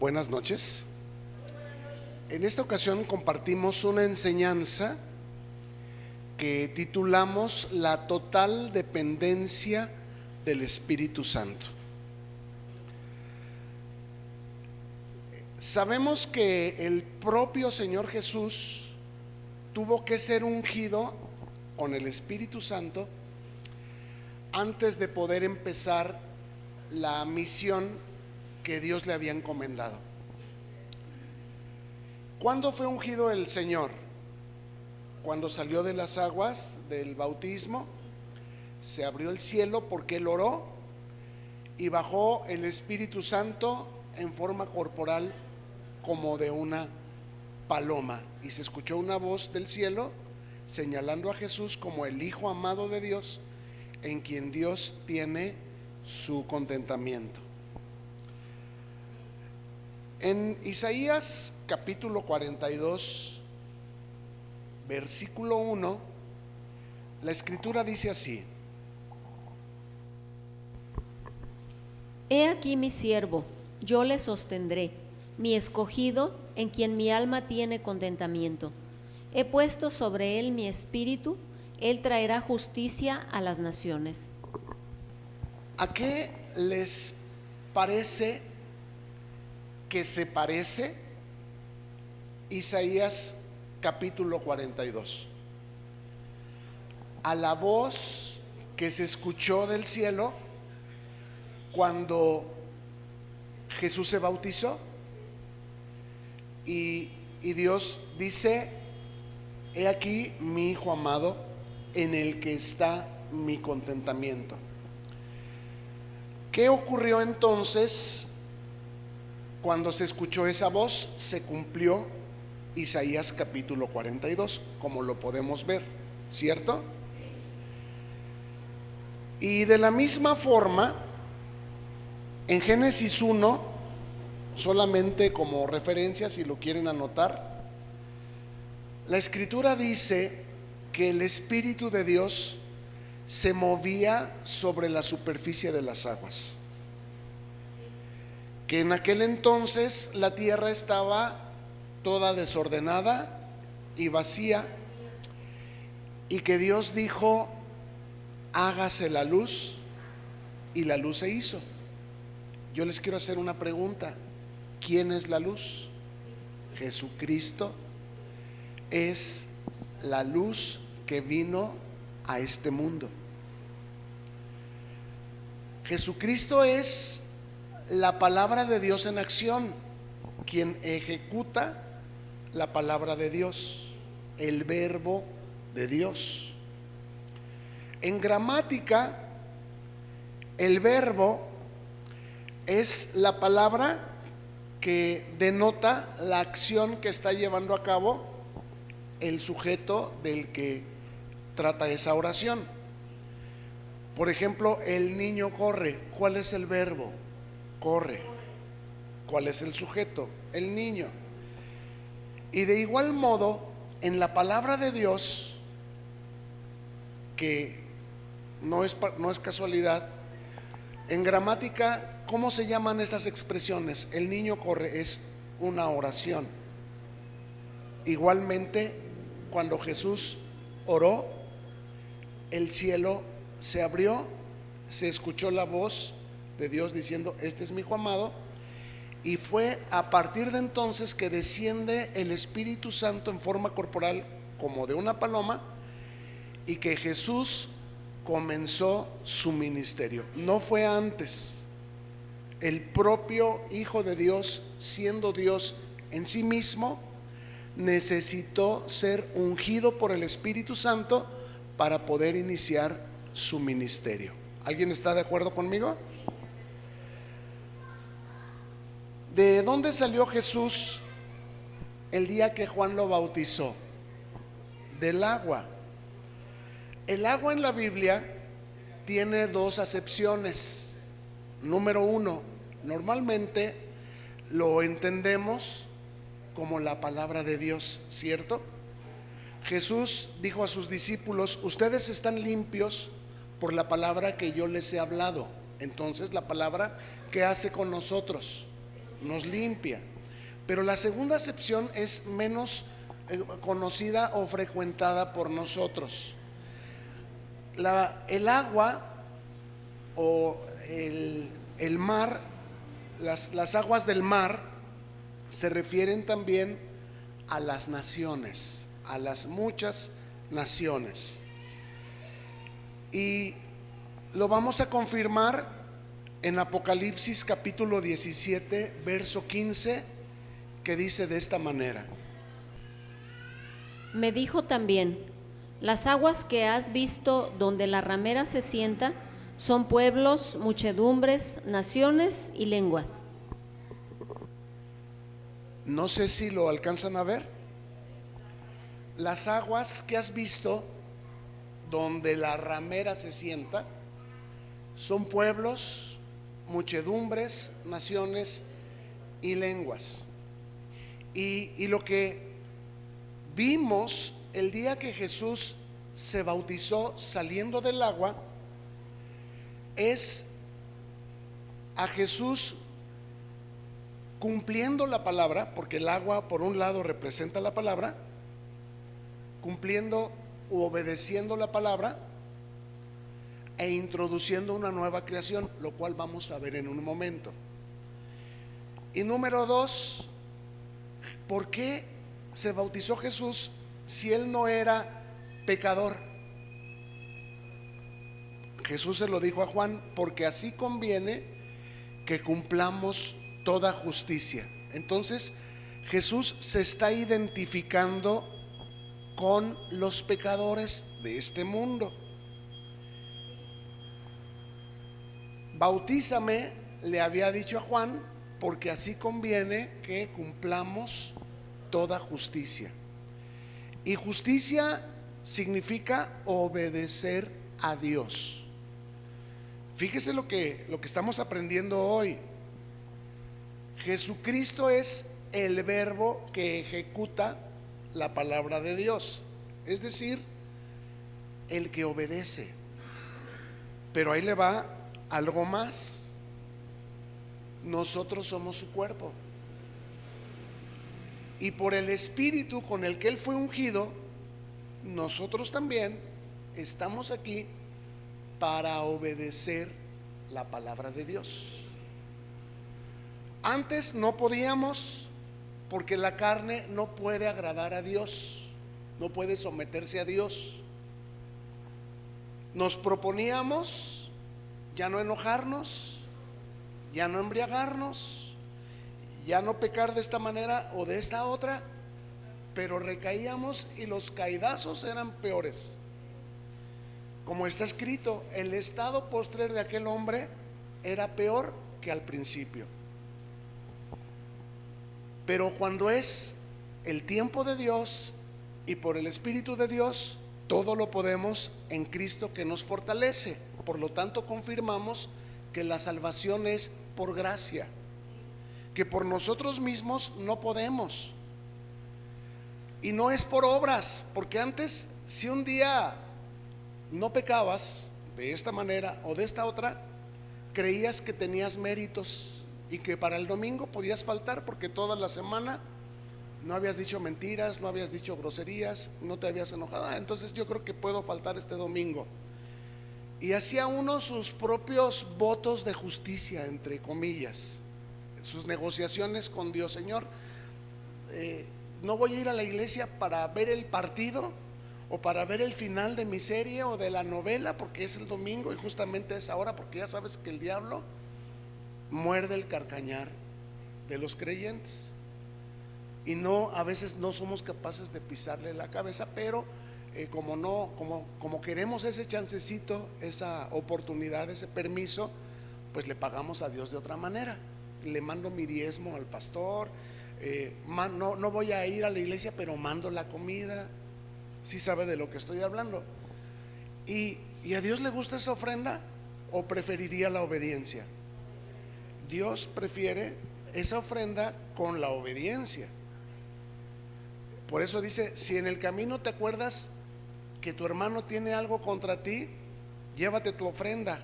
Buenas noches. En esta ocasión compartimos una enseñanza que titulamos La total dependencia del Espíritu Santo. Sabemos que el propio Señor Jesús tuvo que ser ungido con el Espíritu Santo antes de poder empezar la misión que Dios le había encomendado. ¿Cuándo fue ungido el Señor? Cuando salió de las aguas del bautismo, se abrió el cielo porque Él oró y bajó el Espíritu Santo en forma corporal como de una paloma, y se escuchó una voz del cielo señalando a Jesús como el Hijo amado de Dios, en quien Dios tiene su contentamiento. En Isaías capítulo 42, versículo 1, la escritura dice así: He aquí mi siervo, yo le sostendré, mi escogido, en quien mi alma tiene contentamiento. He puesto sobre él mi espíritu, él traerá justicia a las naciones. ¿A qué les parece que se parece Isaías capítulo 42? A la voz que se escuchó del cielo cuando Jesús se bautizó, y Dios dice: he aquí mi Hijo amado, en el que está mi contentamiento. ¿Qué ocurrió entonces cuando se escuchó esa voz? Se cumplió Isaías capítulo 42, como lo podemos ver, ¿cierto? Y de la misma forma, en Génesis 1, solamente como referencia si lo quieren anotar, la escritura dice que el Espíritu de Dios se movía sobre la superficie de las aguas, que en aquel entonces la tierra estaba toda desordenada y vacía, y que Dios dijo: hágase la luz, y la luz se hizo. Yo les quiero hacer una pregunta: ¿quién es la luz? Jesucristo es la luz que vino a este mundo. Jesucristo es la palabra de Dios en acción, quien ejecuta la palabra de Dios, el verbo de Dios. En gramática, el verbo es la palabra que denota la acción que está llevando a cabo el sujeto del que trata esa oración. Por ejemplo, el niño corre. ¿Cuál es el verbo? Corre. ¿Cuál es el sujeto? El niño. Y de igual modo, en la palabra de Dios, que no es casualidad, en gramática, ¿cómo se llaman esas expresiones? El niño corre es una oración. Igualmente, cuando Jesús oró, el cielo se abrió, se escuchó la voz de Dios diciendo: este es mi Hijo amado. Y fue a partir de entonces que desciende el Espíritu Santo en forma corporal como de una paloma, y que Jesús comenzó su ministerio. No fue antes. El propio Hijo de Dios, siendo Dios en sí mismo, necesitó ser ungido por el Espíritu Santo para poder iniciar su ministerio. ¿Alguien está de acuerdo conmigo? ¿De dónde salió Jesús el día que Juan lo bautizó? Del agua. El agua en la Biblia tiene dos acepciones. Número uno, normalmente lo entendemos como la palabra de Dios, ¿cierto? Jesús dijo a sus discípulos: ustedes están limpios por la palabra que yo les he hablado. Entonces, la palabra, ¿qué hace con nosotros? nos limpia. Pero la segunda acepción es menos conocida o frecuentada por nosotros. El agua o el mar, las aguas del mar se refieren también a las naciones, a las muchas naciones. Y lo vamos a confirmar en Apocalipsis capítulo 17, verso 15, que dice de esta manera: Me dijo también: las aguas que has visto donde la ramera se sienta son pueblos, muchedumbres, naciones y lenguas. No sé si lo alcanzan a ver. Las aguas que has visto donde la ramera se sienta son pueblos, muchedumbres, naciones y lenguas. Y lo que vimos el día que Jesús se bautizó saliendo del agua es a Jesús cumpliendo la palabra, porque el agua por un lado representa la palabra, cumpliendo u obedeciendo la palabra e introduciendo una nueva creación, lo cual vamos a ver en un momento. Y número 2, ¿por qué se bautizó Jesús si él no era pecador? Jesús se lo dijo a Juan: porque así conviene que cumplamos toda justicia. Entonces Jesús se está identificando con los pecadores de este mundo. Bautízame, le había dicho a Juan, porque así conviene que cumplamos toda justicia. Y justicia significa obedecer a Dios. Fíjese lo que estamos aprendiendo hoy. Jesucristo es el verbo que ejecuta la palabra de Dios, es decir, el que obedece. Pero ahí le va algo más: nosotros somos su cuerpo, y por el Espíritu con el que Él fue ungido, nosotros también estamos aquí para obedecer la palabra de Dios. Antes no podíamos, porque la carne no puede agradar a Dios, no puede someterse a Dios. Nos proponíamos ya no enojarnos, ya no embriagarnos, ya no pecar de esta manera o de esta otra, pero recaíamos y los caidazos eran peores. Como está escrito, el estado postrer de aquel hombre era peor que al principio. Pero cuando es el tiempo de Dios y por el Espíritu de Dios, todo lo podemos en Cristo que nos fortalece. Por lo tanto, confirmamos que la salvación es por gracia, que por nosotros mismos no podemos. Y no es por obras, porque antes, si un día no pecabas de esta manera o de esta otra, creías que tenías méritos y que para el domingo podías faltar, porque toda la semana no habías dicho mentiras, no habías dicho groserías, no te habías enojado. Entonces yo creo que puedo faltar este domingo. Y hacía uno sus propios votos de justicia, entre comillas, sus negociaciones con Dios. Señor, no voy a ir a la iglesia para ver el partido o para ver el final de mi serie o de la novela, porque es el domingo y justamente es ahora, porque ya sabes que el diablo muerde el carcañar de los creyentes y a veces no somos capaces de pisarle la cabeza, pero como queremos ese chancecito, esa oportunidad, ese permiso, pues le pagamos a Dios de otra manera. Le mando mi diezmo al pastor, no voy a ir a la iglesia, pero mando la comida. Si sabe de lo que estoy hablando. ¿Y a Dios le gusta esa ofrenda o preferiría la obediencia? Dios prefiere esa ofrenda con la obediencia. Por eso dice: si en el camino te acuerdas que tu hermano tiene algo contra ti, llévate tu ofrenda.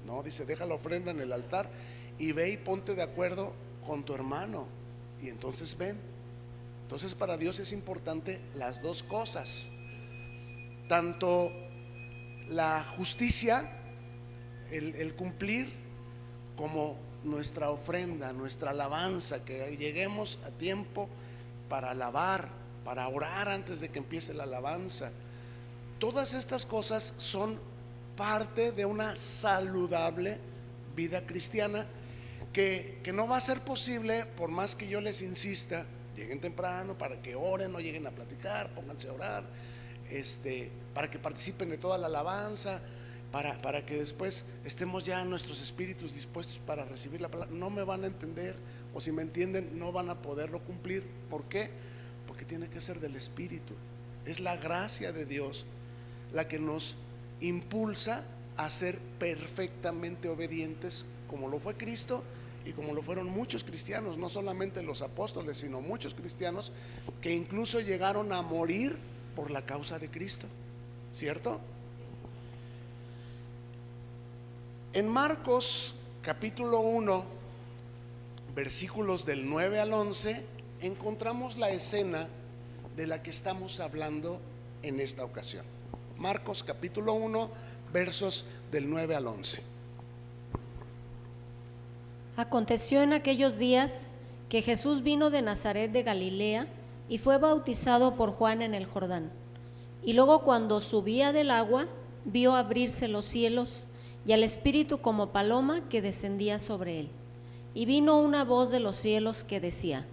No, dice, deja la ofrenda en el altar y ve y ponte de acuerdo con tu hermano. Y entonces ven. Entonces para Dios es importante las dos cosas, tanto la justicia, el cumplir, como nuestra ofrenda, nuestra alabanza, que lleguemos a tiempo para alabar, para orar antes de que empiece la alabanza. Todas estas cosas son parte de una saludable vida cristiana que no va a ser posible por más que yo les insista. Lleguen temprano para que oren, no lleguen a platicar, pónganse a orar, para que participen de toda la alabanza, para que después estemos ya nuestros espíritus dispuestos para recibir la palabra. No me van a entender, o si me entienden no van a poderlo cumplir. ¿Por qué? Porque tiene que ser del Espíritu. Es la gracia de Dios la que nos impulsa a ser perfectamente obedientes, como lo fue Cristo y como lo fueron muchos cristianos, no solamente los apóstoles, sino muchos cristianos que incluso llegaron a morir por la causa de Cristo, ¿cierto? En Marcos capítulo 1, versículos del 9 al 11, encontramos la escena de la que estamos hablando en esta ocasión. Marcos capítulo 1, versos del 9 al 11. Aconteció en aquellos días que Jesús vino de Nazaret de Galilea y fue bautizado por Juan en el Jordán. Y luego, cuando subía del agua, vio abrirse los cielos y al Espíritu como paloma que descendía sobre él. Y vino una voz de los cielos que decía: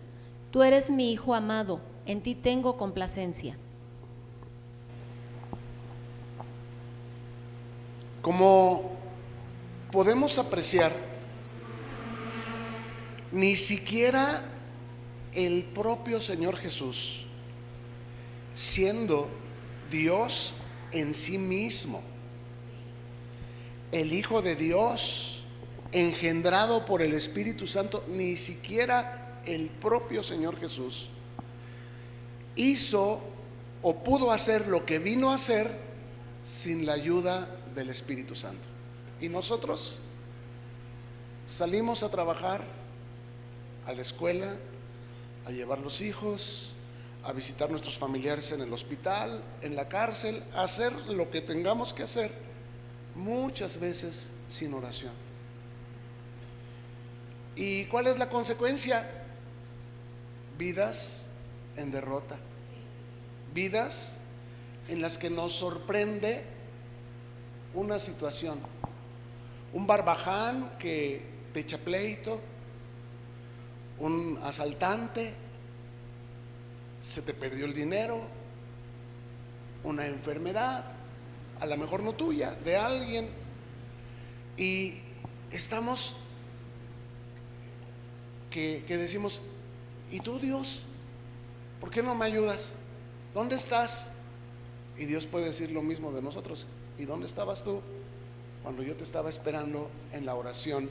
Tú eres mi Hijo amado, en ti tengo complacencia. Como podemos apreciar, ni siquiera el propio Señor Jesús, siendo Dios en sí mismo, el Hijo de Dios, engendrado por el Espíritu Santo, ni siquiera el propio Señor Jesús hizo o pudo hacer lo que vino a hacer sin la ayuda del Espíritu Santo. Y nosotros salimos a trabajar, a la escuela, a llevar los hijos, a visitar nuestros familiares en el hospital, en la cárcel, a hacer lo que tengamos que hacer, muchas veces sin oración. ¿Y cuál es la consecuencia? Vidas en derrota, vidas en las que nos sorprende una situación, un barbaján que te echa pleito, un asaltante, se te perdió el dinero, una enfermedad, a lo mejor no tuya, de alguien, y estamos que decimos: ¿y tú, Dios? ¿Por qué no me ayudas? ¿Dónde estás? Y Dios puede decir lo mismo de nosotros: ¿y dónde estabas tú cuando yo te estaba esperando en la oración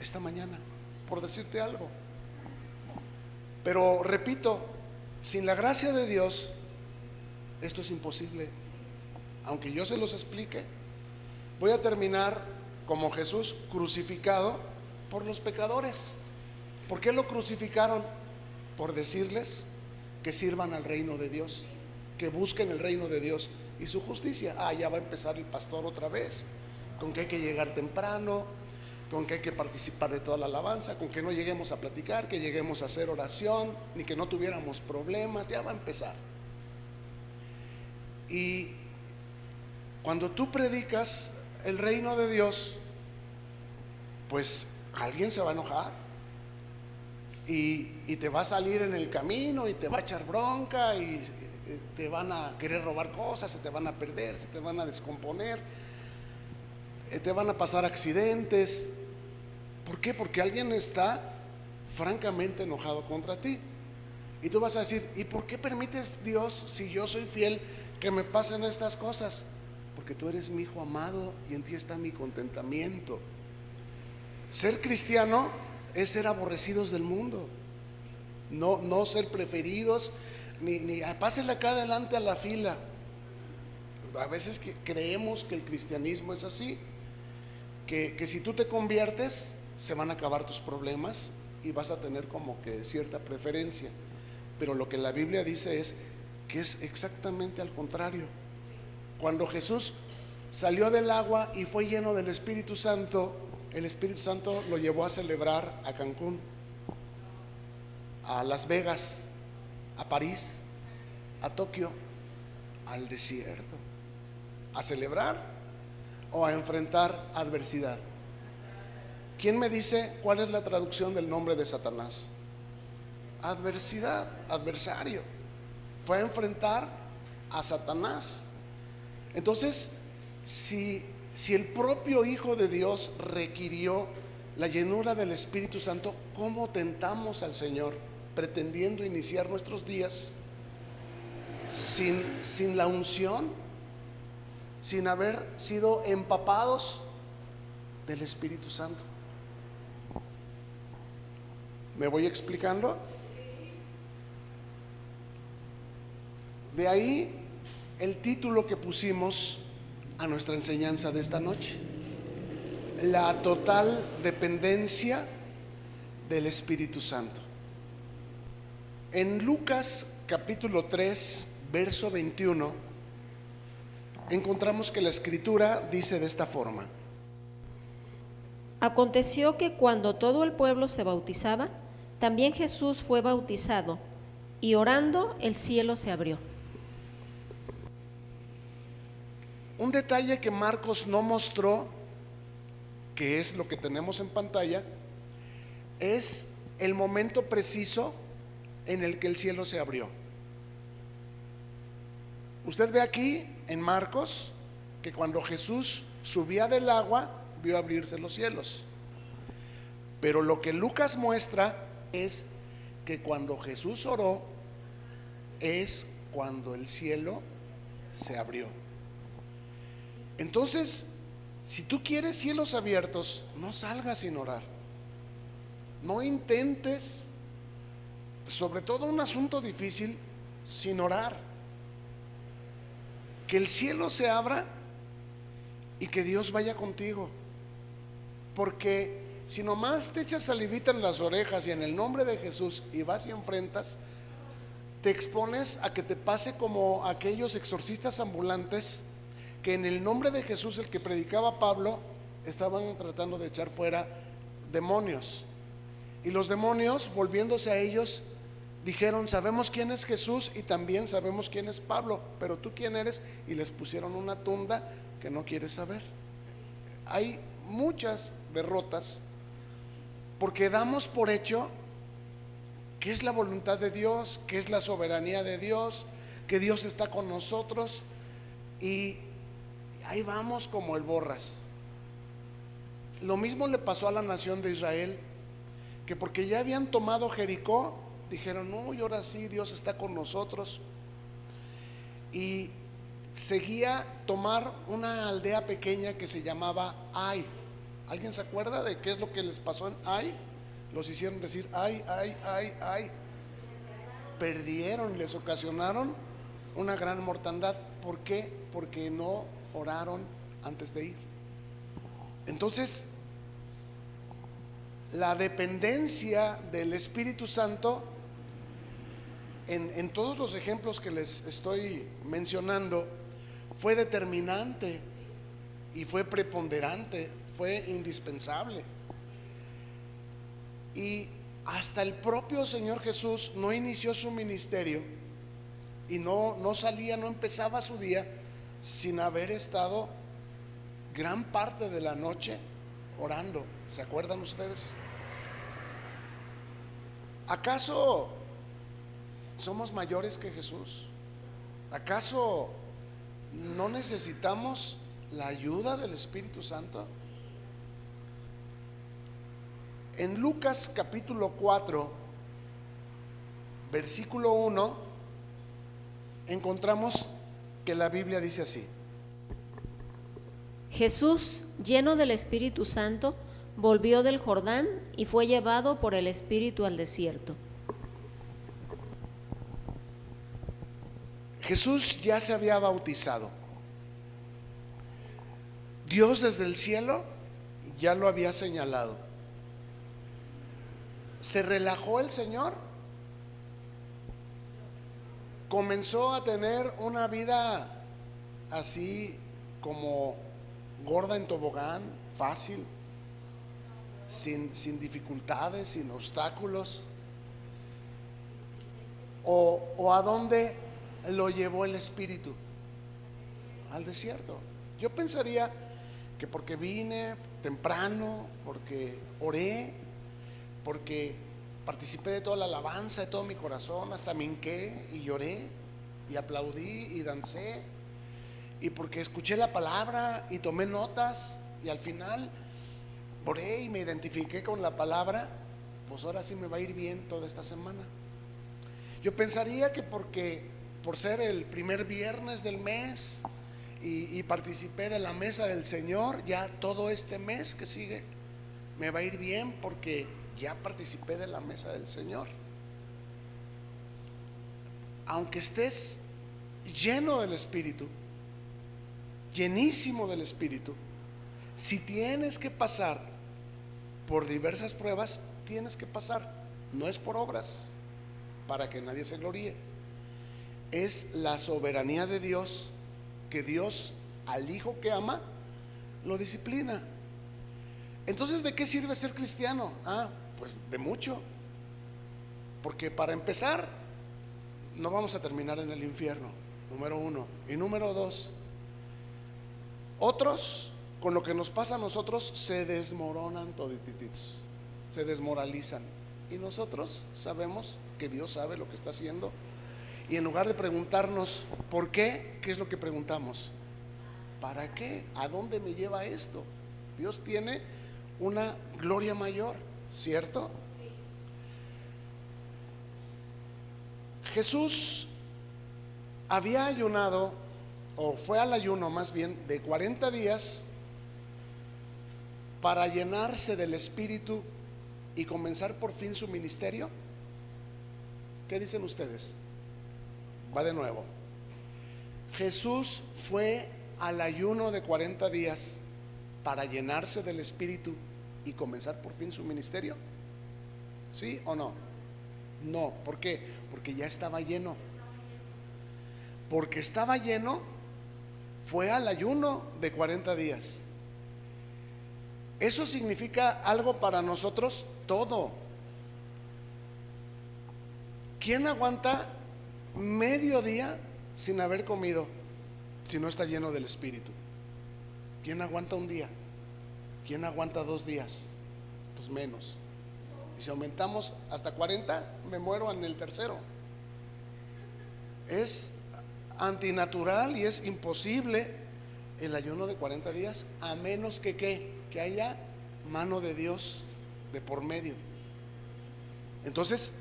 esta mañana? Por decirte algo. Pero repito, sin la gracia de Dios esto es imposible. Aunque yo se los explique, voy a terminar como Jesús, crucificado por los pecadores. ¿Por qué lo crucificaron? Por decirles que sirvan al reino de Dios, que busquen el reino de Dios y su justicia. Ya va a empezar el pastor otra vez, con que hay que llegar temprano, con que hay que participar de toda la alabanza, con que no lleguemos a platicar, que lleguemos a hacer oración, ni que no tuviéramos problemas. Ya va a empezar. Y cuando tú predicas el reino de Dios, pues alguien se va a enojar y te va a salir en el camino y te va a echar bronca y te van a querer robar cosas, se te van a perder, se te van a descomponer, te van a pasar accidentes. ¿Por qué? Porque alguien está francamente enojado contra ti. Y tú vas a decir: ¿y por qué permites, Dios, si yo soy fiel, que me pasen estas cosas? Porque tú eres mi Hijo amado y en ti está mi contentamiento. Ser cristiano es ser aborrecidos del mundo, no ser preferidos, ni pásenle acá adelante a la fila. A veces creemos que el cristianismo es así, que si tú te conviertes se van a acabar tus problemas, y vas a tener como que cierta preferencia, pero lo que la Biblia dice es que es exactamente al contrario. Cuando Jesús salió del agua y fue lleno del Espíritu Santo, el Espíritu Santo lo llevó a celebrar a Cancún, a Las Vegas, a París, a Tokio, al desierto, a celebrar o a enfrentar adversidad. ¿Quién me dice cuál es la traducción del nombre de Satanás? Adversidad, adversario. Fue a enfrentar a Satanás. Entonces, si el propio Hijo de Dios requirió la llenura del Espíritu Santo, ¿cómo tentamos al Señor pretendiendo iniciar nuestros días sin la unción, sin haber sido empapados del Espíritu Santo? ¿Me voy explicando? De ahí el título que pusimos a nuestra enseñanza de esta noche: la total dependencia del Espíritu Santo. En Lucas capítulo 3, verso 21, encontramos que la Escritura dice de esta forma: Aconteció que cuando todo el pueblo se bautizaba, también Jesús fue bautizado, y orando el cielo se abrió. Un detalle que Marcos no mostró, que es lo que tenemos en pantalla, es el momento preciso en el que el cielo se abrió. Usted ve aquí en Marcos que cuando Jesús subía del agua, vio abrirse los cielos. Pero lo que Lucas muestra es que cuando Jesús oró, es cuando el cielo se abrió. Entonces, si tú quieres cielos abiertos, no salgas sin orar. No intentes, sobre todo un asunto difícil, sin orar. Que el cielo se abra y que Dios vaya contigo. Porque si nomás te echas salivita en las orejas y en el nombre de Jesús y vas y enfrentas, te expones a que te pase como aquellos exorcistas ambulantes que en el nombre de Jesús, el que predicaba Pablo, estaban tratando de echar fuera demonios. Y los demonios, volviéndose a ellos, dijeron: sabemos quién es Jesús y también sabemos quién es Pablo, pero tú quién eres. Y les pusieron una tunda que no quieres saber. Hay muchas derrotas porque damos por hecho que es la voluntad de Dios, que es la soberanía de Dios, que Dios está con nosotros, y ahí vamos como el borras. Lo mismo le pasó a la nación de Israel, que porque ya habían tomado Jericó, dijeron: no, y ahora sí Dios está con nosotros. Y seguía tomar una aldea pequeña que se llamaba Ai. ¿Alguien se acuerda de qué es lo que les pasó en Ai? Los hicieron decir ay, ay, ay, ay. Perdieron, les ocasionaron una gran mortandad. ¿Por qué? Porque no oraron antes de ir. Entonces, la dependencia del Espíritu Santo, en todos los ejemplos que les estoy mencionando, fue determinante y fue preponderante, fue indispensable. Y hasta el propio Señor Jesús no inició su ministerio y no salía, no empezaba su día sin haber estado gran parte de la noche orando. ¿Se acuerdan ustedes? ¿Acaso somos mayores que Jesús? ¿Acaso no necesitamos la ayuda del Espíritu Santo? En Lucas capítulo 4, versículo 1, encontramos que la Biblia dice así: Jesús, lleno del Espíritu Santo, volvió del Jordán y fue llevado por el Espíritu al desierto. Jesús ya se había bautizado. Dios desde el cielo ya lo había señalado. ¿Se relajó el Señor? ¿Comenzó a tener una vida así como gorda en tobogán, fácil, sin dificultades, sin obstáculos? ¿O a dónde lo llevó el Espíritu? Al desierto. Yo pensaría que porque vine temprano, porque oré, porque participé de toda la alabanza de todo mi corazón, hasta me hinqué y lloré y aplaudí y dancé, y porque escuché la palabra y tomé notas y al final oré y me identifiqué con la palabra, pues ahora sí me va a ir bien toda esta semana. Yo pensaría que porque por ser el primer viernes del mes y participé de la mesa del Señor, ya todo este mes que sigue me va a ir bien porque ya participé de la mesa del Señor. Aunque estés lleno del Espíritu, llenísimo del Espíritu, si tienes que pasar por diversas pruebas, tienes que pasar. No es por obras, para que nadie se gloríe. Es la soberanía de Dios, que Dios al hijo que ama lo disciplina. Entonces, ¿de qué sirve ser cristiano? Pues de mucho. Porque para empezar, no vamos a terminar en el infierno, número uno. Y número dos, otros, con lo que nos pasa a nosotros, se desmoronan todititos, se desmoralizan. Y nosotros sabemos que Dios sabe lo que está haciendo. Y en lugar de preguntarnos ¿por qué? ¿Qué es lo que preguntamos? ¿Para qué? ¿A dónde me lleva esto? Dios tiene una gloria mayor, ¿cierto? Jesús había ayunado, o fue al ayuno más bien, de 40 días para llenarse del Espíritu y comenzar por fin su ministerio. ¿Qué dicen ustedes? Va de nuevo. Jesús fue al ayuno de 40 días para llenarse del Espíritu y comenzar por fin su ministerio. ¿Sí o no? No. ¿Por qué? Porque ya estaba lleno. Porque estaba lleno, fue al ayuno de 40 días. Eso significa algo para nosotros, todo. ¿Quién aguanta medio día sin haber comido si no está lleno del Espíritu? ¿Quién aguanta un día? ¿Quién aguanta 2 días? Pues menos. Y si aumentamos hasta 40, me muero en el tercero. Es antinatural y es imposible el ayuno de 40 días, a menos que que haya mano de Dios de por medio. Entonces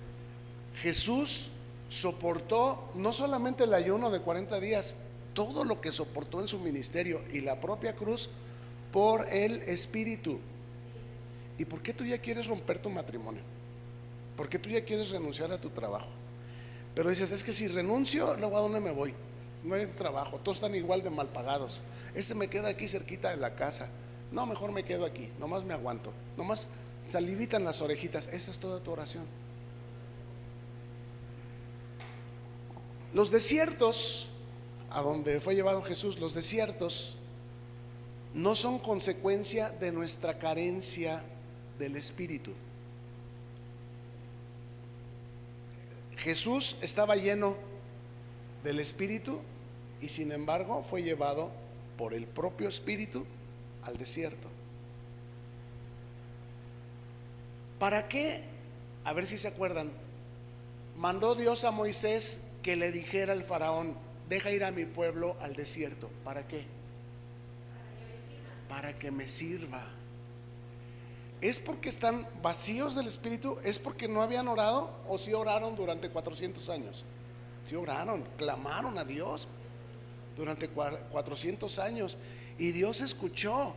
Jesús soportó no solamente el ayuno de 40 días, todo lo que soportó en su ministerio y la propia cruz por el Espíritu. ¿Y por qué tú ya quieres romper tu matrimonio? ¿Por qué tú ya quieres renunciar a tu trabajo? Pero dices, es que si renuncio, luego ¿a dónde me voy? No hay trabajo, todos están igual de mal pagados. Me queda aquí cerquita de la casa. No, mejor me quedo aquí, nomás me aguanto, nomás salivitan las orejitas. Esa es toda tu oración. Los desiertos, a donde fue llevado Jesús, los desiertos no son consecuencia de nuestra carencia del Espíritu. Jesús estaba lleno del Espíritu y sin embargo fue llevado por el propio Espíritu al desierto. ¿Para qué? A ver si se acuerdan. Mandó Dios a Moisés que le dijera al faraón: deja ir a mi pueblo al desierto. ¿Para qué? Para que me sirva. ¿Es porque están vacíos del Espíritu? ¿Es porque no habían orado? ¿O sí oraron durante 400 años? Sí oraron, clamaron a Dios durante 400 años y Dios escuchó.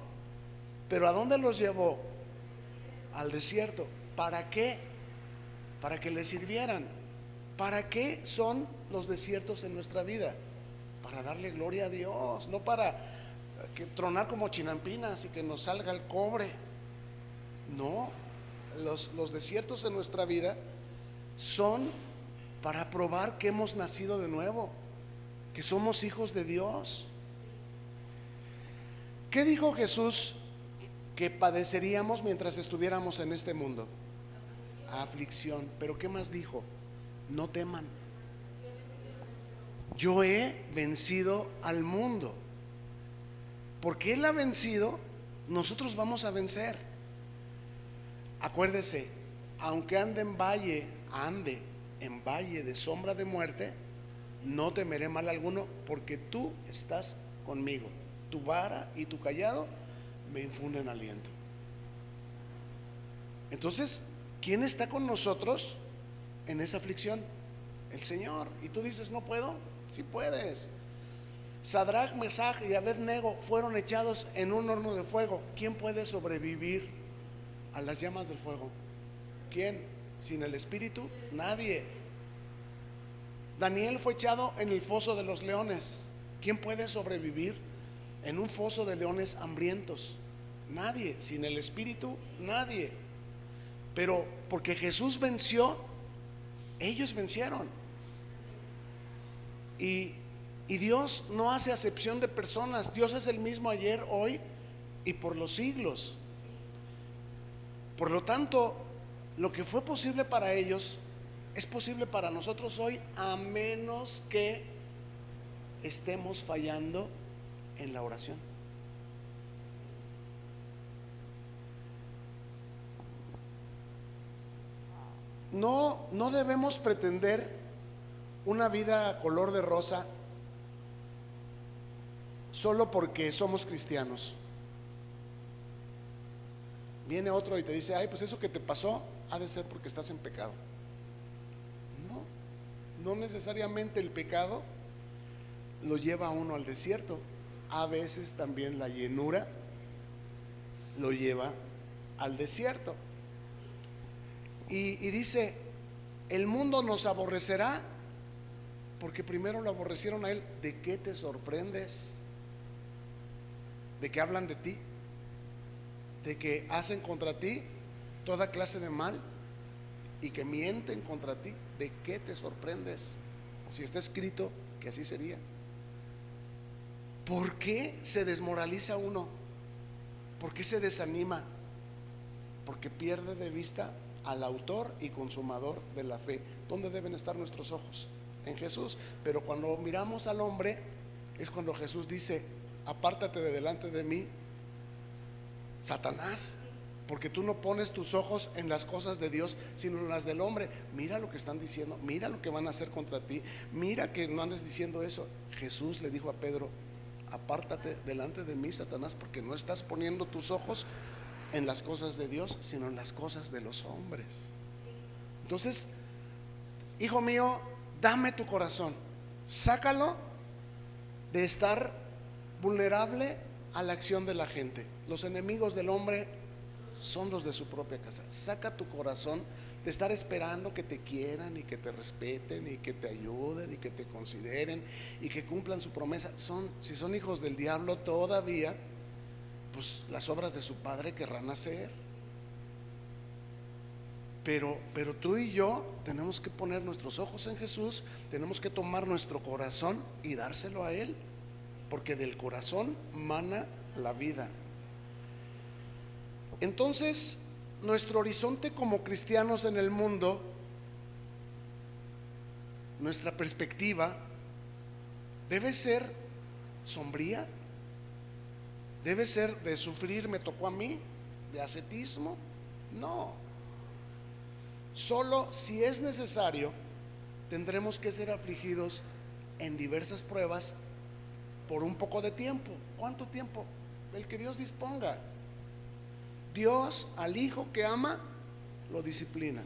Pero ¿a dónde los llevó? Al desierto. ¿Para qué? Para que le sirvieran. ¿Para qué son los desiertos en nuestra vida? Para darle gloria a Dios, no para tronar como chinampinas y que nos salga el cobre. No, los desiertos en nuestra vida son para probar que hemos nacido de nuevo, que somos hijos de Dios. ¿Qué dijo Jesús que padeceríamos mientras estuviéramos en este mundo? Aflicción. Pero ¿qué más dijo? No teman. Yo he vencido al mundo. Porque Él ha vencido, nosotros vamos a vencer. Acuérdese, aunque ande en valle de sombra de muerte, no temeré mal alguno, porque tú estás conmigo. Tu vara y tu cayado me infunden aliento. Entonces, ¿quién está con nosotros en esa aflicción? El Señor. Y tú dices, no puedo. Sí puedes. Sadrach, Mesach y Abednego fueron echados en un horno de fuego. ¿Quién puede sobrevivir a las llamas del fuego? ¿Quién? Sin el Espíritu, nadie. Daniel fue echado en el foso de los leones. ¿Quién puede sobrevivir en un foso de leones hambrientos? Nadie. Sin el Espíritu, nadie. Pero porque Jesús venció, ellos vencieron. Y Dios no hace acepción de personas. Dios es el mismo ayer, hoy y por los siglos. Por lo tanto, lo que fue posible para ellos es posible para nosotros hoy, a menos que estemos fallando en la oración. No debemos pretender una vida color de rosa solo porque somos cristianos. Viene otro y te dice, ay, pues eso que te pasó ha de ser porque estás en pecado. No necesariamente el pecado lo lleva a uno al desierto. A veces también la llenura lo lleva al desierto. Y dice, el mundo nos aborrecerá porque primero lo aborrecieron a él. ¿De qué te sorprendes? ¿De que hablan de ti? ¿De que hacen contra ti toda clase de mal y que mienten contra ti? ¿De qué te sorprendes? Si está escrito que así sería. ¿Por qué se desmoraliza uno? ¿Por qué se desanima? Porque pierde de vista al autor y consumador de la fe. ¿Dónde deben estar nuestros ojos? En Jesús. Pero cuando miramos al hombre, es cuando Jesús dice, apártate de delante de mí, Satanás, porque tú no pones tus ojos en las cosas de Dios, sino en las del hombre. Mira lo que están diciendo, mira lo que van a hacer contra ti, mira que no andes diciendo eso. Jesús le dijo a Pedro, apártate delante de mí, Satanás, porque no estás poniendo tus ojos en las cosas de Dios, sino en las cosas de los hombres. Entonces, hijo mío, dame tu corazón, sácalo de estar vulnerable a la acción de la gente. Los enemigos del hombre son los de su propia casa. Saca tu corazón de estar esperando que te quieran y que te respeten y que te ayuden y que te consideren y que cumplan su promesa. Si son hijos del diablo todavía, pues las obras de su padre querrán hacer. Pero tú y yo tenemos que poner nuestros ojos en Jesús, tenemos que tomar nuestro corazón y dárselo a Él, porque del corazón mana la vida. Entonces, nuestro horizonte como cristianos en el mundo, nuestra perspectiva debe ser sombría, debe ser de sufrir, me tocó a mí, de ascetismo. No, solo si es necesario tendremos que ser afligidos en diversas pruebas por un poco de tiempo. ¿Cuánto tiempo? El que Dios disponga. Dios al hijo que ama lo disciplina.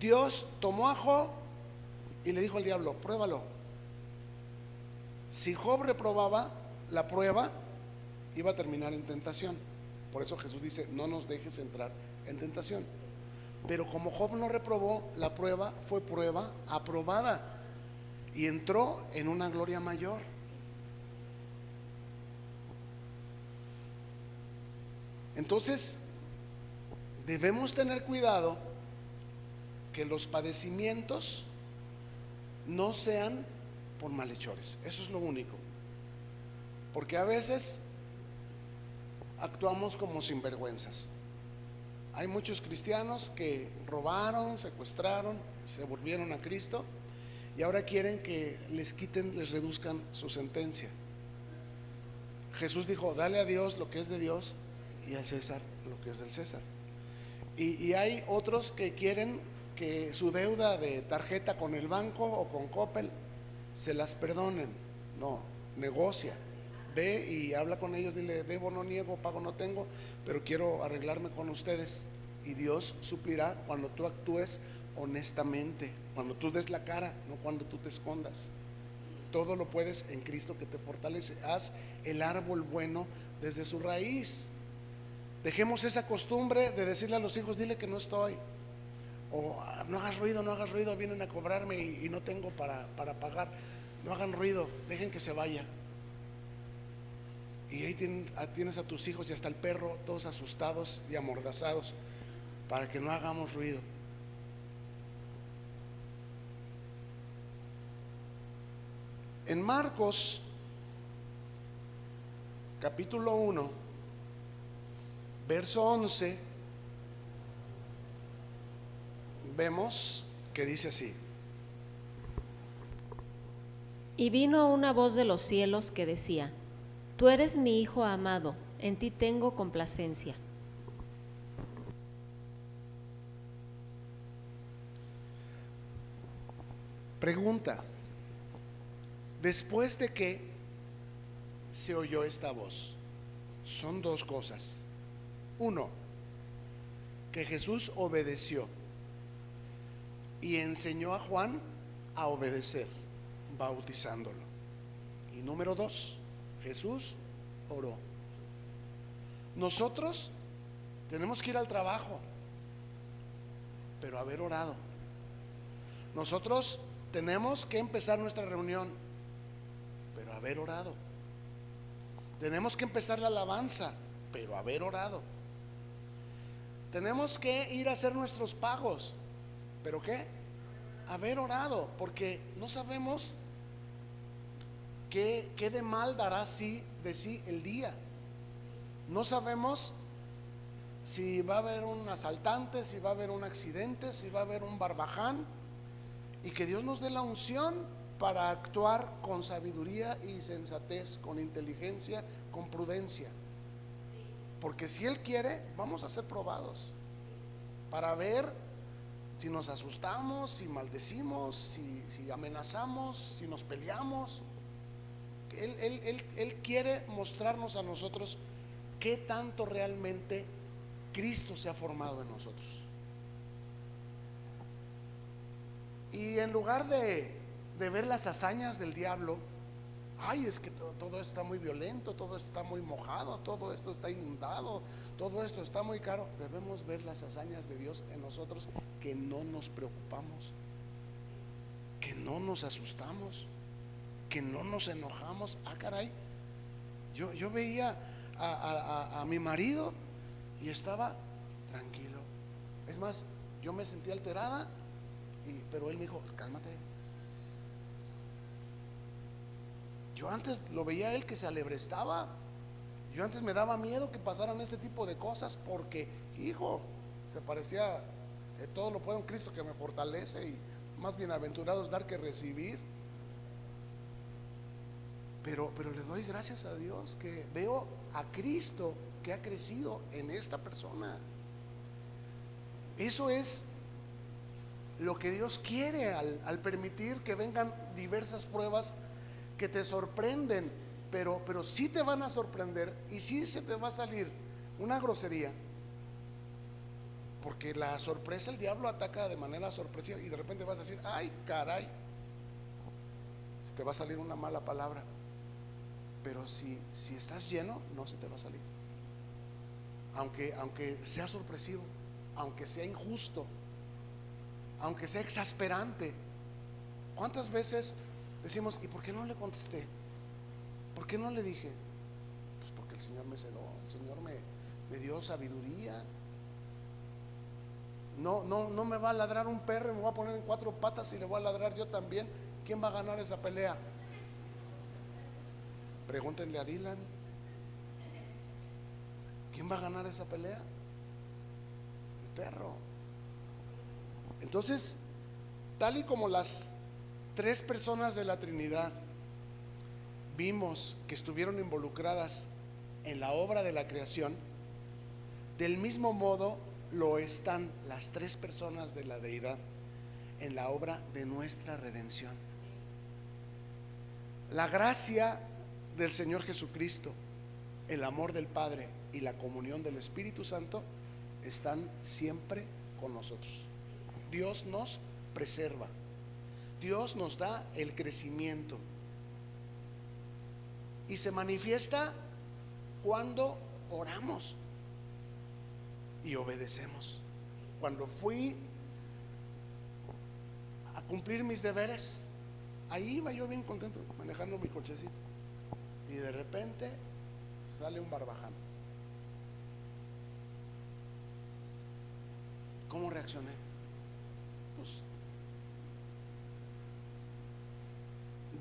Dios tomó a Job y le dijo al diablo, pruébalo. Si Job reprobaba la prueba, iba a terminar en tentación. Por eso Jesús dice, no nos dejes entrar en tentación. Pero como Job no reprobó, la prueba fue prueba aprobada y entró en una gloria mayor. Entonces, debemos tener cuidado que los padecimientos no sean por malhechores. Eso es lo único. Porque a veces actuamos como sinvergüenzas. Hay muchos cristianos que robaron, secuestraron, se volvieron a Cristo y ahora quieren que les quiten, les reduzcan su sentencia. Jesús dijo: dale a Dios lo que es de Dios y al César lo que es del César. Y hay otros que quieren que su deuda de tarjeta con el banco o con Coppel se las perdonen. No, negocia, ve y habla con ellos, dile: debo no niego, pago no tengo, pero quiero arreglarme con ustedes. Y Dios suplirá cuando tú actúes honestamente, cuando tú des la cara, no cuando tú te escondas. Todo lo puedes en Cristo que te fortalece. Haz el árbol bueno desde su raíz. Dejemos esa costumbre de decirle a los hijos: dile que no estoy, o no hagas ruido, no hagas ruido, vienen a cobrarme y no tengo para pagar. No hagan ruido, dejen que se vaya. Y ahí tienes a tus hijos y hasta el perro todos asustados y amordazados para que no hagamos ruido. En Marcos capítulo 1 verso 11 vemos que dice así: Y vino una voz de los cielos que decía: Tú eres mi Hijo amado, en ti tengo complacencia. Pregunta: después de que se oyó esta voz, son dos cosas. Uno, que Jesús obedeció y enseñó a Juan a obedecer, bautizándolo. Y número dos, Jesús oró. Nosotros tenemos que ir al trabajo, pero haber orado. Nosotros tenemos que empezar nuestra reunión, pero haber orado. Tenemos que empezar la alabanza, pero haber orado. Tenemos que ir a hacer nuestros pagos, pero ¿qué? Haber orado, porque no sabemos qué de mal dará de sí el día. No sabemos si va a haber un asaltante, si va a haber un accidente, si va a haber un barbaján. Y que Dios nos dé la unción para actuar con sabiduría y sensatez, con inteligencia, con prudencia. Porque si Él quiere, vamos a ser probados para ver si nos asustamos, si maldecimos, si amenazamos, si nos peleamos. Él quiere mostrarnos a nosotros qué tanto realmente Cristo se ha formado en nosotros. Y en lugar de ver las hazañas del diablo, ay, es que todo esto está muy violento, todo esto está muy mojado, todo esto está inundado, todo esto está muy caro. Debemos ver las hazañas de Dios en nosotros, que no nos preocupamos, que no nos asustamos, que no nos enojamos. Ah, caray, yo veía a mi marido y estaba tranquilo. Es más, yo me sentí alterada, pero él me dijo: cálmate. Yo antes lo veía a él que se alebrestaba. Yo antes me daba miedo que pasaran este tipo de cosas, porque, hijo, se parecía todo lo puedo en Cristo que me fortalece, y más bienaventurado es dar que recibir. Pero le doy gracias a Dios que veo a Cristo que ha crecido en esta persona. Eso es lo que Dios quiere al permitir que vengan diversas pruebas que te sorprenden, pero sí te van a sorprender, y sí se te va a salir una grosería, porque la sorpresa, el diablo ataca de manera sorpresiva, y de repente vas a decir: ay, caray, se te va a salir una mala palabra. Pero si estás lleno, no se te va a salir, aunque sea sorpresivo, aunque sea injusto, aunque sea exasperante. ¿Cuántas veces decimos: ¿y por qué no le contesté? ¿Por qué no le dije? Pues porque el Señor me cedó, el Señor me dio sabiduría. No me va a ladrar un perro, me voy a poner en cuatro patas y le voy a ladrar yo también. ¿Quién va a ganar esa pelea? Pregúntenle a Dylan. ¿Quién va a ganar esa pelea? El perro. Entonces, tal y como las tres personas de la Trinidad vimos que estuvieron involucradas en la obra de la creación, del mismo modo lo están las tres personas de la deidad en la obra de nuestra redención. La gracia del Señor Jesucristo, el amor del Padre y la comunión del Espíritu Santo están siempre con nosotros. Dios nos preserva, Dios nos da el crecimiento y se manifiesta cuando oramos y obedecemos. Cuando fui a cumplir mis deberes, ahí iba yo bien contento manejando mi cochecito y de repente sale un barbaján. ¿Cómo reaccioné? Pues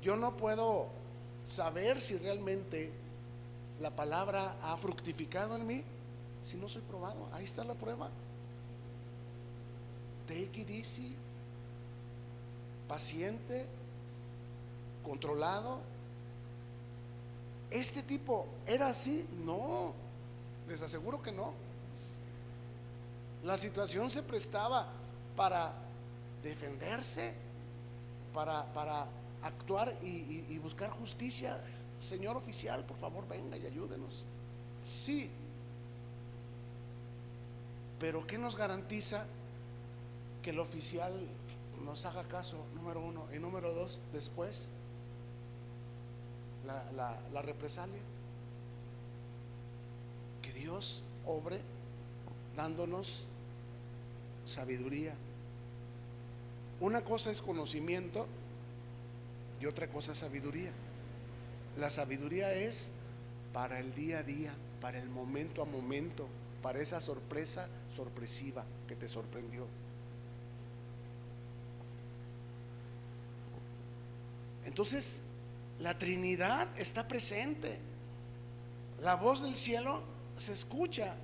yo no puedo saber si realmente la palabra ha fructificado en mí si no soy probado. Ahí está la prueba. Take it easy, paciente, controlado. ¿Este tipo era así? No, les aseguro que no. La situación se prestaba para defenderse, para actuar y buscar justicia. Señor oficial, por favor, venga y ayúdenos. Sí, pero ¿qué nos garantiza que el oficial nos haga caso? Número uno. Y número dos, después la represalia. Que Dios obre dándonos sabiduría. Una cosa es conocimiento y otra cosa es sabiduría. La sabiduría es para el día a día, para el momento a momento, para esa sorpresa sorpresiva que te sorprendió. Entonces, la Trinidad está presente. La voz del cielo se escucha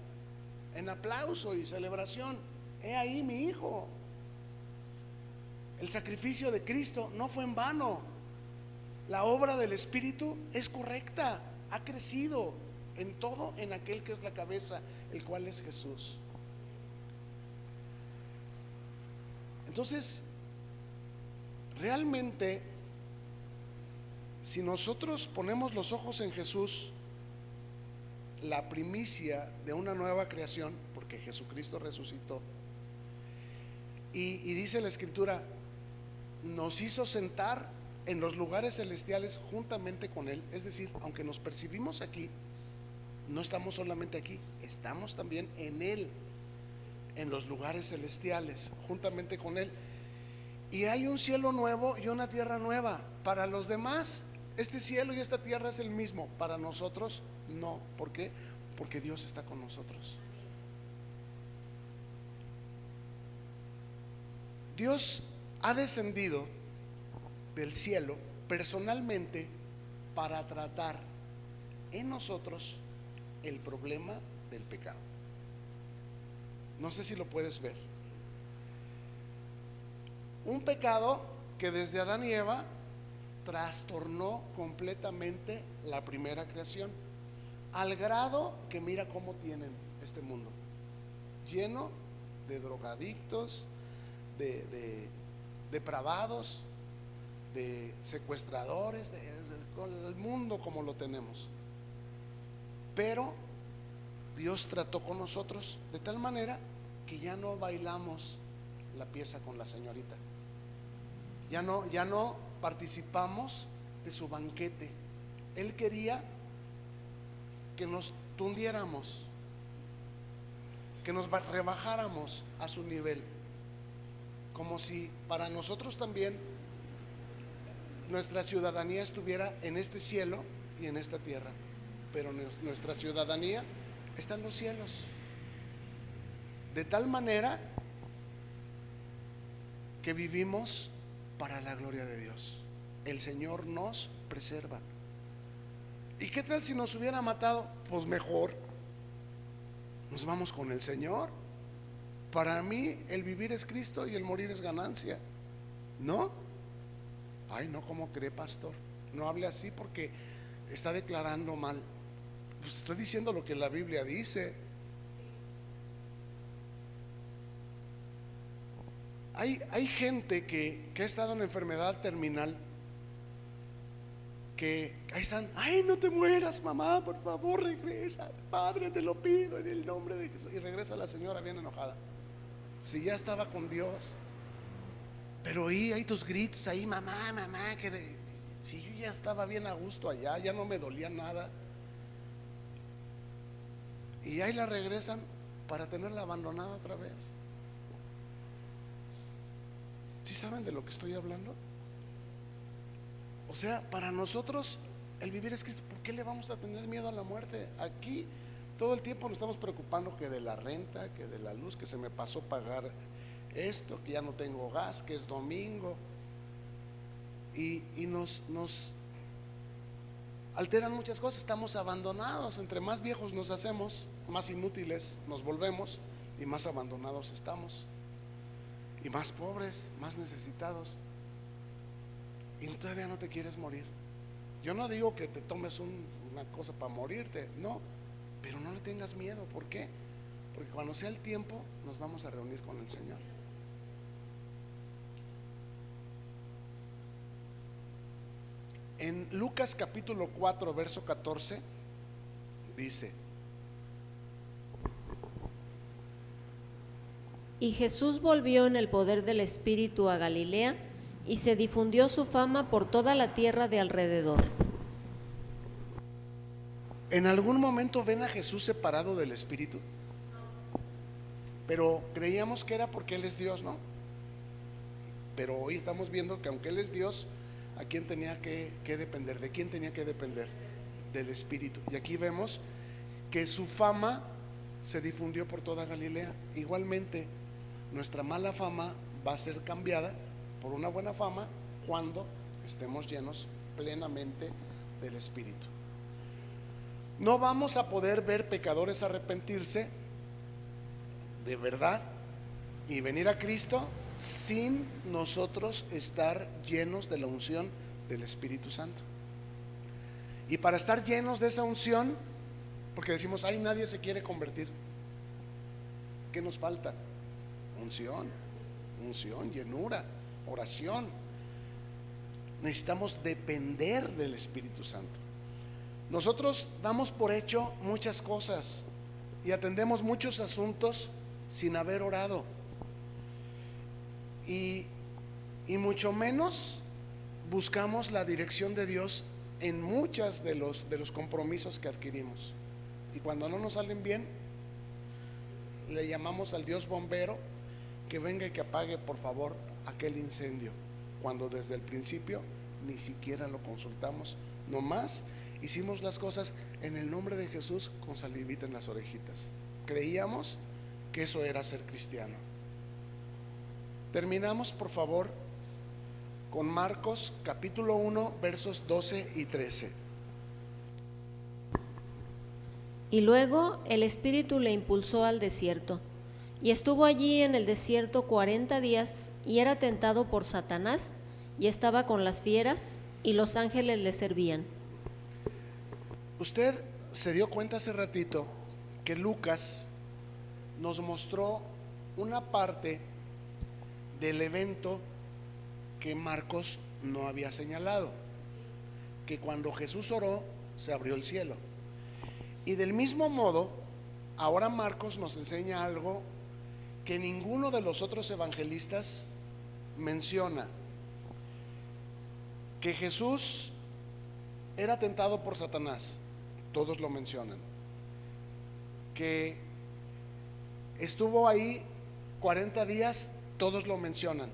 en aplauso y celebración. He ahí mi hijo. El sacrificio de Cristo no fue en vano. La obra del Espíritu es correcta, ha crecido en todo en aquel que es la cabeza, el cual es Jesús. Entonces, realmente, si nosotros ponemos los ojos en Jesús, la primicia de una nueva creación, porque Jesucristo resucitó, y dice la Escritura, nos hizo sentar en los lugares celestiales juntamente con Él. Es decir, aunque nos percibimos aquí, no estamos solamente aquí, estamos también en Él, en los lugares celestiales, juntamente con Él. Y hay un cielo nuevo y una tierra nueva. Para los demás, este cielo y esta tierra es el mismo. Para nosotros, no. ¿Por qué? Porque Dios está con nosotros. Dios ha descendido del cielo personalmente para tratar en nosotros el problema del pecado. No sé si lo puedes ver. Un pecado que desde Adán y Eva trastornó completamente la primera creación, al grado que mira cómo tienen este mundo, lleno de drogadictos, de depravados, de secuestradores, el mundo como lo tenemos. Pero Dios trató con nosotros de tal manera que ya no bailamos la pieza con la señorita, ya no participamos de su banquete. Él quería que nos tundiéramos, que nos rebajáramos a su nivel, como si para nosotros también nuestra ciudadanía estuviera en este cielo y en esta tierra. Pero nuestra ciudadanía está en los cielos, de tal manera que vivimos para la gloria de Dios. El Señor nos preserva. ¿Y qué tal si nos hubiera matado? Pues mejor, nos vamos con el Señor. Para mí el vivir es Cristo y el morir es ganancia. ¿No? Ay, no, ¿cómo cree, pastor? No hable así porque está declarando mal. Pues estoy diciendo lo que la Biblia dice. Hay gente que ha estado en enfermedad terminal, que ahí están: ay, no te mueras, mamá, por favor, regresa, Padre, te lo pido en el nombre de Jesús. Y regresa la señora bien enojada, si ya estaba con Dios. Pero oí ahí tus gritos, ahí: mamá, mamá, si yo ya estaba bien a gusto allá, ya no me dolía nada. Y ahí la regresan para tenerla abandonada otra vez. ¿Sí saben de lo que estoy hablando? O sea, para nosotros el vivir es Cristo. ¿Por qué le vamos a tener miedo a la muerte? Aquí todo el tiempo nos estamos preocupando que de la renta, que de la luz, que se me pasó pagar esto, que ya no tengo gas, que es domingo. Y nos alteran muchas cosas. Estamos abandonados. Entre más viejos nos hacemos, más inútiles nos volvemos y más abandonados estamos, y más pobres, más necesitados. Y todavía no te quieres morir. Yo no digo que te tomes una cosa para morirte, no, pero no le tengas miedo. ¿Por qué? Porque cuando sea el tiempo nos vamos a reunir con el Señor. En Lucas capítulo 4 verso 14 dice: Y Jesús volvió en el poder del Espíritu a Galilea, y se difundió su fama por toda la tierra de alrededor. ¿En algún momento ven a Jesús separado del Espíritu? Pero creíamos que era porque Él es Dios, ¿no? Pero hoy estamos viendo que aunque Él es Dios, ¿a quién tenía que depender? ¿De quién tenía que depender? Del Espíritu. Y aquí vemos que su fama se difundió por toda Galilea. Igualmente, nuestra mala fama va a ser cambiada por una buena fama cuando estemos llenos plenamente del Espíritu. No vamos a poder ver pecadores arrepentirse de verdad y venir a Cristo sin nosotros estar llenos de la unción del Espíritu Santo. Y para estar llenos de esa unción, porque decimos: ay, nadie se quiere convertir, ¿qué nos falta? Unción, llenura, oración. Necesitamos depender del Espíritu Santo. Nosotros damos por hecho muchas cosas y atendemos muchos asuntos sin haber orado, y mucho menos buscamos la dirección de Dios en muchas de los compromisos que adquirimos. Y cuando no nos salen bien, le llamamos al Dios bombero que venga y que apague por favor aquel incendio, cuando desde el principio ni siquiera lo consultamos. Nomás hicimos las cosas en el nombre de Jesús con salivita en las orejitas. Creíamos que eso era ser cristiano. Terminamos por favor con Marcos capítulo 1 versos 12 y 13. Y luego el Espíritu le impulsó al desierto, y estuvo allí en el desierto 40 días, y era tentado por Satanás, y estaba con las fieras, y los ángeles le servían. Usted se dio cuenta hace ratito que Lucas nos mostró una parte del evento que Marcos no había señalado, que cuando Jesús oró se abrió el cielo. Y del mismo modo, ahora Marcos nos enseña algo que ninguno de los otros evangelistas menciona: que Jesús era tentado por Satanás, todos lo mencionan; que estuvo ahí 40 días, todos lo mencionan;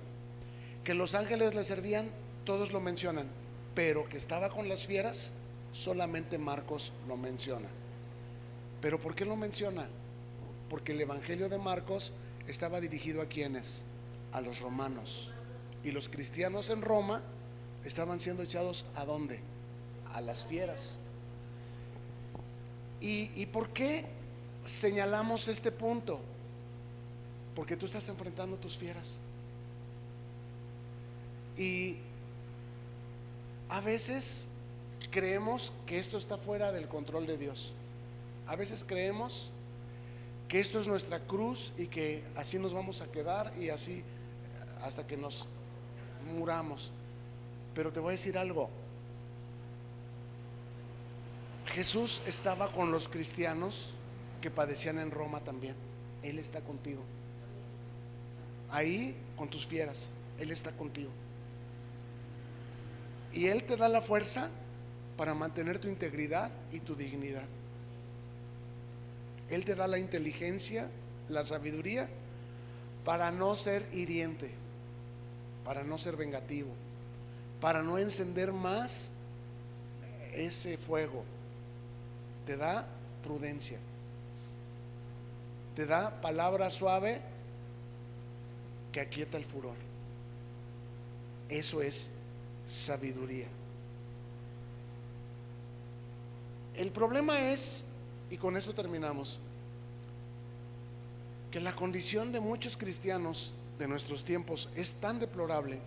que los ángeles le servían, todos lo mencionan; pero que estaba con las fieras, solamente Marcos lo menciona. ¿Pero por qué lo menciona? Porque el evangelio de Marcos estaba dirigido ¿a quiénes? A los romanos. Y los cristianos en Roma estaban siendo echados ¿a dónde? A las fieras. ¿Y por qué señalamos este punto? Porque tú estás enfrentando tus fieras. Y a veces creemos que esto está fuera del control de Dios. A veces creemos que esto es nuestra cruz y que así nos vamos a quedar y así hasta que nos muramos. Pero te voy a decir algo. Jesús estaba con los cristianos que padecían en Roma también. Él está contigo. Ahí con tus fieras, Él está contigo. Y Él te da la fuerza para mantener tu integridad y tu dignidad. Él te da la inteligencia, la sabiduría para no ser hiriente, para no ser vengativo, para no encender más ese fuego. Te da prudencia, te da palabra suave que aquieta el furor. Eso es sabiduría. El problema es, y con eso terminamos, que la condición de muchos cristianos de nuestros tiempos es tan deplorable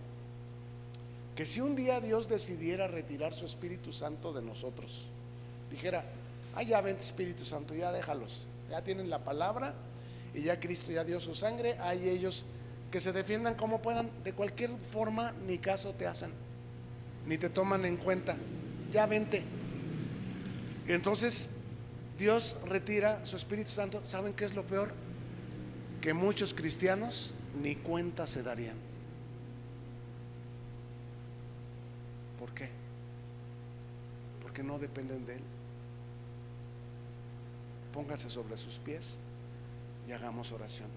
que si un día Dios decidiera retirar su Espíritu Santo de nosotros, dijera: ya vente Espíritu Santo, ya déjalos, ya tienen la palabra y ya Cristo ya dio su sangre, hay ellos que se defiendan como puedan, de cualquier forma ni caso te hacen, ni te toman en cuenta, ya vente. Y entonces Dios retira su Espíritu Santo. ¿Saben qué es lo peor? Que muchos cristianos ni cuenta se darían. ¿Por qué? Porque no dependen de Él. Pónganse sobre sus pies y hagamos oración.